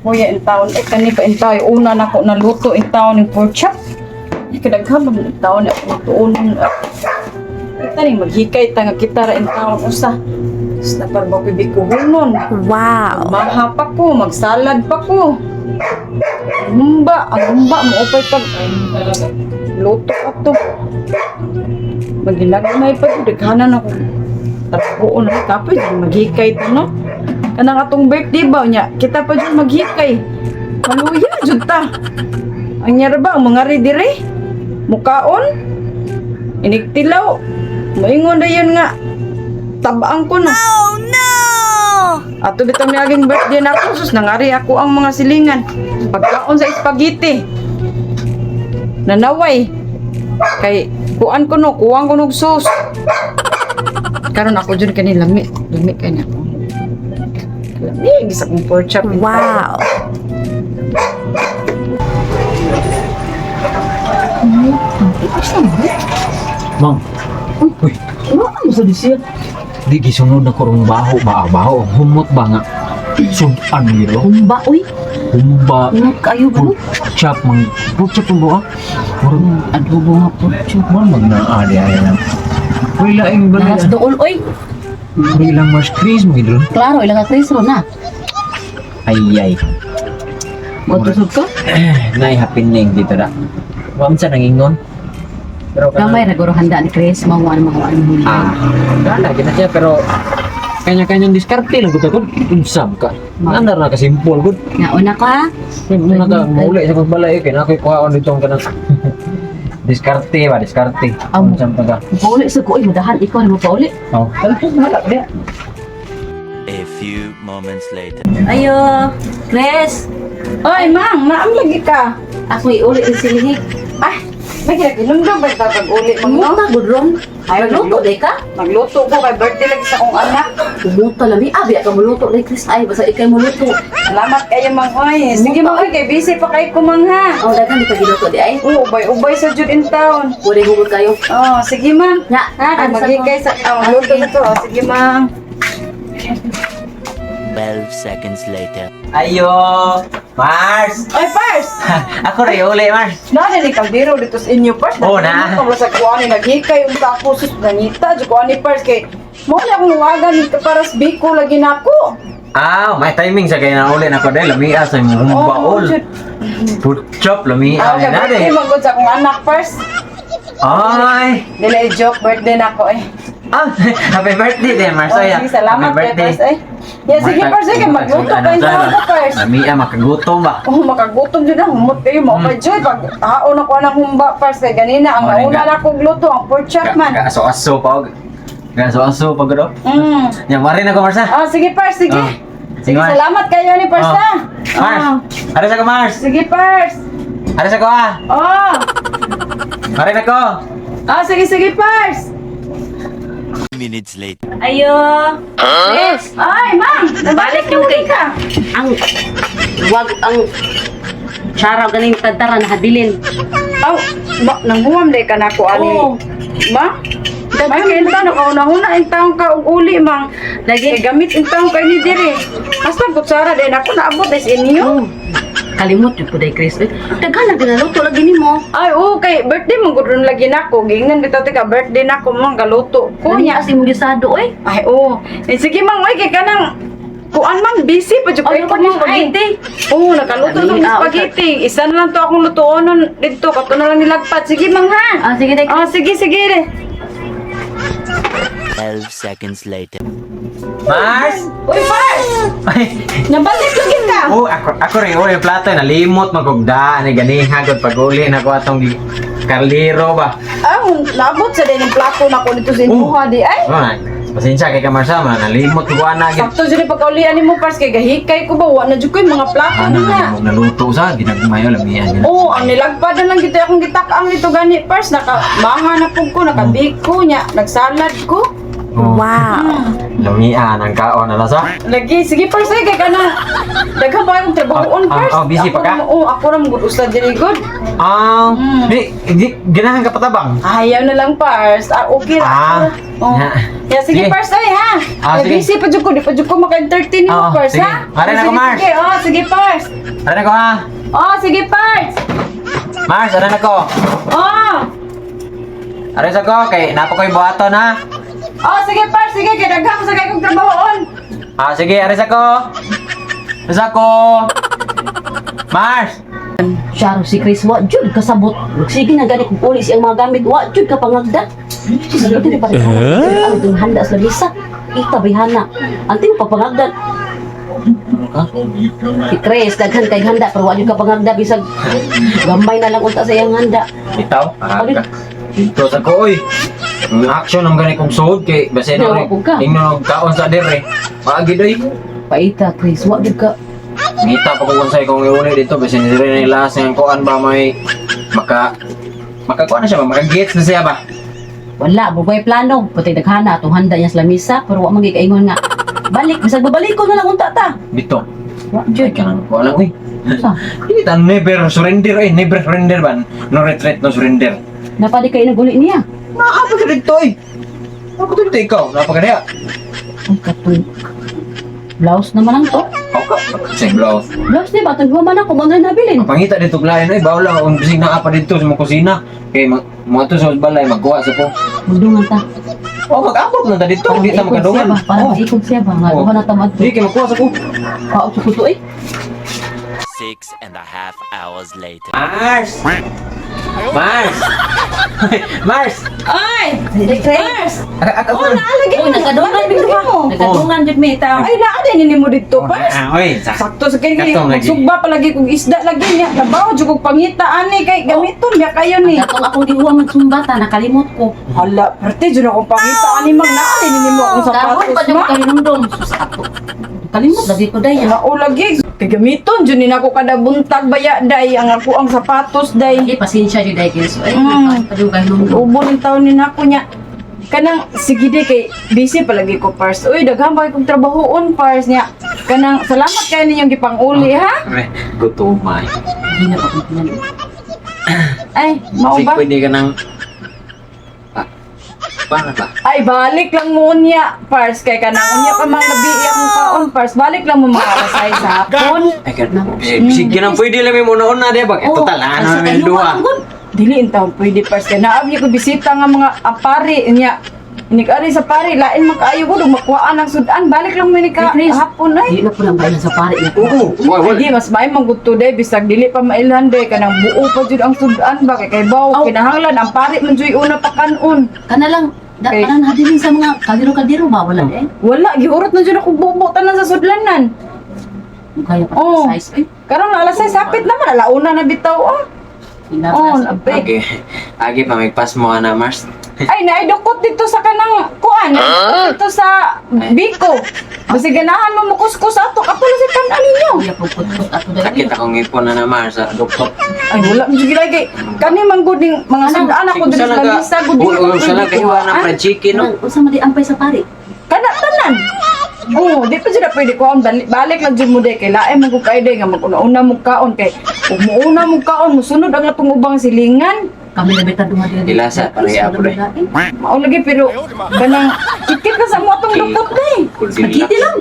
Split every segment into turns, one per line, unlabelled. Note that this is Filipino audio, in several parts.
kuya in town. Kani pa in town. Una na ko naluto in town yung pork chop. Kadaghan ba in town ako lutuon. Kita rin maghikay ta nga kita ra in town usa. Sa parba ko bikuhonon.
Wow.
Mahapa ko, magsalad pa ko. Ang humba mo upay pag luto ato. Magilagmay pa ko daghanan ako. Tapuon na tapos maghikay to no. Kanang atong birthday ba nya, kita pa jud maghikay. Maluya jud ta. Ang yarba ang mga dire mukaon. Inigtilaw. Moingon na yun nga. Tabang ko na.
Oh no!
Ato bitang naging birthday na ako, sus nangari ako ang mga silingan. Pagkaon sa spaghetti. Nanaway. Kay kuan ko no, kuwang ko nog sus. Karon ako jud kani lami kay na ako. Lami gisa kong pork chop.
Wow.
Mang, uy, ano sa disya? Di gisunod na kurong baho, humot ba nga? Sudan nila.
Humba, uy.
Humba.
Ingat kayo ba?
Pork chop ang buka. Kurang adobo nga pork chop. Man, magnaali ay lang. Uy, laing ba
Nahas dool, uy.
Uy, lang mas Chris mo gidron.
Klaro, ilang ka Chris ro na.
Ay.
Matusog ka?
Nay happening dito na. Wamsa nangingon. Pero
Gamay na guro handa ni Chris. Mahuan mga huli.
Gana, gina siya, pero kanya-kanyang diskarte lang ko unsam ka. Andar na kasimpol gud.
Nauna ka?
Muna ka mauli sa pagbalay kay nakoy kuhaon dito ang kanang diskarte. Unsam pa ka.
Pauli sa ko, uy. Madahan ikaw na mo pauli.
Oh, wala dia.
A few moments later.
Ayo, Chris.
Oy, mang, naam lagi ka.
Ako iuli ng silihig.
Ay, may kinaginom ba ito pag-uli mo no?
Umuta, gudron. Ay, magluto, day ka?
Magluto ko kay birthday lagi sa akong anak.
Umuta lang. Abi, ka muluto, day Chris. Ay, basta ikay muluto.
Salamat kayo mang oy. Sige mang oy, kay busy pa kay kumang ha.
Oh, dagan di ka giluto, di ay.
Ubay sa jud in town.
Pwede hugod kayo.
Oh, sige mang.
Ya,
Ay, magigay sa luto na to. Oh, sige mang.
12 seconds later.
Ayo, Mars.
Oy, Pars!
Ako rin uli, Mars.
Nani ni kaldero dito sa inyo, Pars.
Oo na.
Kung sa kuwani naghikay yung tako sus nanita, jud kuwani Pars kay mo na akong wagan ni kaparas biko lagi nako.
May timing sa kaya na uli na ko dahil lamia sa imong baol. Pork chop, lamia
Okay,
na
birthday
rin.
magod sa akong anak, Pars.
Ay!
Dili joke, birthday nako eh.
Happy birthday din, Mars.
Oh, sige, salamat kay Pars eh. Yeah, sige Pars, sige, magluto kayo sa ako, Pars.
Lamia, makagutom ba?
Oh, makagutom din na, humot kayo mo. Kay Joy, pag haon ako ng humba, Pars, kay ganina, ang nauna na akong luto, ang pork chop man.
Gaso-aso pa. Gaso-aso pa gado. Nyamarin ako, Mars ha?
Oh, sige Pars, sige.
Oh.
Sige,
Mars.
salamat kayo ni Pars ha.
Mars! Aras ako, Mars!
Sige Pars.
Aras ako ha!
Oh.
Marin ako!
Sige Pars.
Minutes later.
Ayo. Chris.
Ay, ma'am,
Balik yung kay
ka.
Ang Charaw ganing tadtara na habilin.
Aw, nanghuwam day ka na ko ani.
Oo.
Ma? May kenta na kauna-una in taong ka og uli mang. Lagi gamit in taong kay ni dire. Basta kutsara din ako naabot des inyo.
Kalimot yung puday Chris. Daghan na ginaluto lagi nimo.
Ay, okay, birthday mo gudron lagi nako. Gingnan bitaw ka birthday nako mang galuto ko
Kunya
nya.
kasi mo gisado oy.
Ay, oo. Sige mang, oy kay kanang kuan man busy pa jud
Ay,
ko ni spaghetti. Oo, nakaluto ng spaghetti. Isa na lang to akong lutuonon dito. Kato na lang nilagpat. Sige mang ha.
Sige day.
Sige.
12 seconds later.
Mars!
Uy, Pars!
Ay!
Nabalik lagi ka.
Ako rin, yung plato nalimot magugda, ni ganiha gud pag-uli na ko atong kaldero ba.
Nabot sa din yung plato na ko dito sa imuha di ay.
Pasensya kay Kamarsa, nalimot ko na gid.
Sakto dyan pagkaulian ni mo, Pars, kay gahikay ko ba? Wala dyan ko yung mga plato niya.
Naluto sa ginagmayo lamian nila.
Oo, ang nilagpada lang kita akong gitak-ang dito gani, Pars. Nakamaha na po ko, nakabiko niya, nagsalad ko.
Wow.
Lamian ang kaon na sa.
Lagi, sige Pars, ay kay ka na. Daghan ba akong trabahoon, Pars?
Busy pa ka?
Oo, ako na mga usad diri good.
Di ganahan ka patabang.
Ayaw na lang, Pars. Okay ra. Oh. Yeah, sige, Pars, ay ha.
Sige.
Busy pa dyan ko, di pa dyan ko maka-entertain mo, Pars,
sige.
ha?
Marin ako, Mars.
Sige, sige, Pars.
Aray na ko ha.
Oh, sige, Pars.
Mars, aray na ko.
Oh.
Aray sa ko, kay napa ko yung buhaton ha.
Oh, sige, Pars. Sige, kaya daghan ko sa kay kong trabahoon.
Sige, aray sa ko. Aray sa ko. Mars.
Siya si Chris, wa jud kasabot. Sige na gani kung pulis ang mga gamit, wa jud ka pangagda. Sige dito pa rin. Ang ting handa sa bisa. Ita bihana. Anting papangagda. Si Chris, daghan kay handa pero wa jud ka pangagda bisag gambay na lang unta sa iyang handa.
Bitaw, aga. Ito sa ko, oy. Ang action ang gani kong suod kay basin na rin. Tingnan ang kaon sa dire. Maagi doy.
Paita Chris, wa jud ka.
Ngita pa kung sa'yo kung iuli dito basin na rin ilas ng kuan ba may makakuha na siya ba? Makagets na siya ba?
Wala, bugay plano. Pati daghana atong handa niya sa lamisa pero wa magikaingon nga. Balik, bisag babalik ko na lang unta ta.
Bito.
Wa
Ay,
jud.
kanang ko alam, uy.
Sa,
Hindi ta never surrender, never surrender ba? No retreat, no surrender.
napadi kay naguli niya.
Nakapagod dito, eh. Nakapagod dito ikaw, napagod
Ay katoy. Blouse naman lang to.
Ako, sa blouse.
Blouse di ba? Tagwa man ako, mga nabilin.
Pangita dito klayan, ay, bawal lang, kung bisig na pa dito sa mga kusina. Kaya mga to sa balay, magkuha sa po.
Mundungan ta.
Mag-abot na ta dito, hindi ta
maikog siya
magkadungan.
ba? Parang maikog siya ba? Nga,
Oh.
duha na tamad to.
Hindi, kaya magkuha sa po.
Paot sa kuto eh.
6.5 hours later.
Mars! Mars! Mars!
Ay!
Hindi,
Pars!
Ako
Oh, naalagay
Uy, nagkadungan
Naalagay mo.
Nagkadungan jud mi ta.
Ay, naalagay nini mo dito, Pars.
Oy,
Sakto sa kay
Sakto lagi.
magsugba palagi kong isda lagi niya. Labaw jud kog pangita ani kay gamiton biya kayo ni.
Atong akong gihuwa magsumbata, nakalimot ko.
Hala, parte jud akong pangita ani mang naali nini mo akong
Kahon pa
sapatos
jud
ma.
kahinumdum. Sus ako. Kalimot lagi ko dayan.
Lao lagi. Kay gamiton jud ni nako kada buntag baya day ang ako ang sapatos day.
Ay, pasensya jud ay kiso. Ay,
Mm.
padung kahinumdum.
Ubo ng taon ni nako niya. Kanang sige di kay busy palagi ko Pars. Uy, daghang ba kong trabahoon Pars niya. Kanang salamat kayo ninyong gipanguli ha.
Gutumay.
Hindi na pa kong pinalo.
Ay, mao
Kasi
ba?
pwede ka nang... Paano ba?
Ay, balik lang mo niya, Pars. Kay ka nang unya pa mga gabi akong kaon, Pars. Balik lang mo mga alasay sa hapon.
Ay, sige nang pwede lang may muna-una, di ba? Total, ano namin duha.
Dili in taon pwede, Pars. Kaya naabli ko bisita nga mga apari niya. Inig-ari sa pari, lain makaayo ko, makuhaan ng sudan. Balik lang mo ni ka
Chris,
hapon ay.
Di na po lang bayan sa pare na.
Oo,
Hindi, mas may mangguto day, bisag dili pa mailhan day, kanang buo pa jud ang sudan ba, kay baw,
Aw.
kinahanglan, ang pari man jud una pa kanon.
Kana lang,
Okay.
kanan habilin sa mga kadiro-kadiro ba? Wala eh.
Wala, giurot na jud ako bubo tanan sa sudlanan.
Kaya pa
Oh.
size eh.
Karon na alas 6 sapit naman, alauna na bitaw oh. Oh, nabe.
Okay. Agi pa, may pass mo na, Mars.
Ay, naidukot dito sa kanang kuan, dito sa Biko. Kasi ganahan mo mukuskus ato, kapula sa tanan ninyo.
Kuya po put ato dahil.
Sakit akong ipon na na, Mars, sa doktor.
Ay, wala mo sige lagi. Kani man guding mga sudan ako din sa lisa guding.
Sa lang kayo na fried chicken, no?
Usa mo di ampay sa pare.
Kana tanan. Oh, di pa sila pwede kuan balik lang jud mo day kay lae man ko kay day nga maguna-una mo kaon kay ug muuna mo kaon musunod ang atong ubang silingan.
Kami na beta dunga dili.
Ilasa, pareha po rin.
Mao lagi pero kanang kikit na sa mo atong dukot day.
Nakiti lang.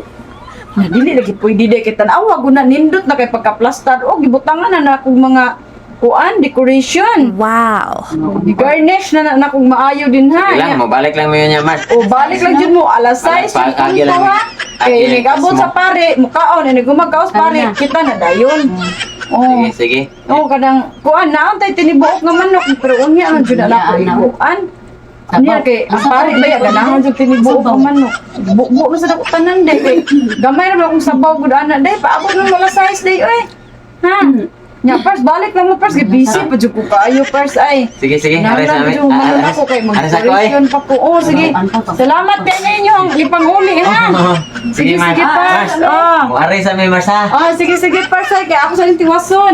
Na dili lagi pwede day kay tan-awa guna nindot na kay pagka-plaster o gibutangan na akong mga kuan decoration.
Wow.
Garnish na akong maayo din ha.
Ilang mo, balik lang mo yun niya, Mars.
O balik lang jud mo alas 6
Alas pa- agi lang.
ha.
Agi
Kay nigabot
lang,
sa pare, mukaon ni gumagaos pare,
Ano na?
kita na dayon. Oh.
Sige, sige.
Oh, kadang kuan na antay tinibuok nga manok pero unya man jud na
Unya,
ako
ano?
ibuan.
Sabaw.
Unya kay ang
Sabaw.
pare ba ya ganahan jud tinibuok nga
Sabaw.
manok. Buo na sa dako tanan day kay gamay ra akong sabaw gud ana day paabot ng mga size day oy. Ha? Nya first balik lang mo first kay busy pa jud ko kaayo first ay.
Sige, sige. Aray sa amin.
Aras ako kay
Aras ako, ay.
mag-operation pa ko. Oh, sige. Salamat kay ninyo ang ipanguli ha.
Sige, Mars.
Sige, Pars.
Mars.
Oh.
Aray sa amin, Mars, ha?
Oh, sige, Pars. Ay, kaya ako sa tiwason.